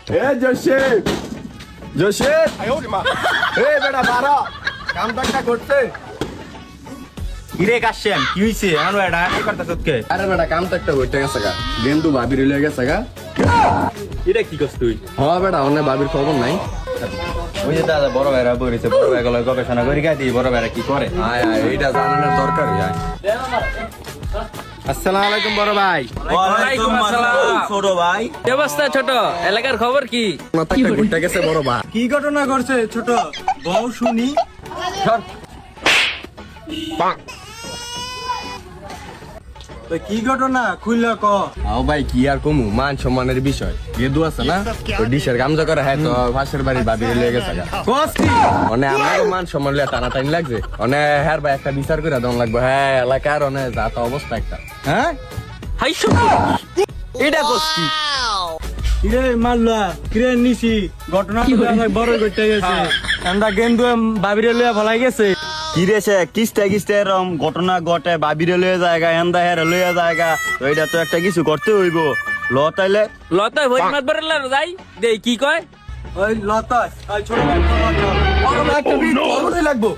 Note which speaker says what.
Speaker 1: এ Joseph Joseph এ বেটা বাড়া কামটা করতে
Speaker 2: কিরে কাশেম কি হইছে আমার বেটা কি করতাছ কে?
Speaker 1: আরে বেটা কাম তো একটা হইতে গেছে গা গেন্দু ভাবির লয়ে গেছে গা
Speaker 2: এটা কি করছ তুই?
Speaker 1: হ্যাঁ বেটা অন্য ভাবির খবর নাই
Speaker 2: ওই যে দাদা বড় ভাইরা বইছে বড় ভাই গুলো গবেষণা করে গাই বড় ভাইরা কি করে।
Speaker 1: আয় আয় এইটা জানানোর দরকার আয়
Speaker 2: আসসালামু আলাইকুম বড় ভাই।
Speaker 3: ওয়ালাইকুম আসসালাম
Speaker 2: ছোট ভাই।
Speaker 3: কি অবস্থা ছোট? এলাকার খবর কি?
Speaker 1: মাথা একটা ঘুরতে গেছে বড় ভাই
Speaker 2: কি ঘটনা ঘটছে ছোট? বউ শুনি। তো কি ঘটনা খুইলা ক।
Speaker 1: আও ভাই কি আর কমু মান সম্মানের বিষয় গেদু আছে না ওই ডিশের গামজা করে হ্যাঁ তো পাশের বাড়ির ভাবির লয়ে গেছে গা
Speaker 2: কস কি?
Speaker 1: অনে আমাকে মান সম্মান লিয়া টানা টাইম লাগছে অনে হ্যাঁ ভাই একটা বিচার করে দন লাগবে হ্যাঁ এলাকার অনে যাতা অবস্থা একটা
Speaker 2: হ্যাঁ
Speaker 3: হাই শুনো
Speaker 2: এটা কস কি? কিরে মাল্লা কিরে নিছি ঘটনা তো আমার বড় ঘটতে গেছে। আমরা গেন্দু ভাবিরে লইয়া ভলাই গেছে। কিরে সে কিস্তে কিস্তে এরম ঘটনা ঘটে ভাবিরে লইয়া জায়গা এন্দা হেরে লইয়া জায়গা তো এটা তো একটা কিছু করতে হইব। ল তাইলে
Speaker 3: লতা ভই মাত বরলা যাই দেই কি কয়?
Speaker 2: ওই লতা ওই ছোট ভাই একটা বিট লাগবো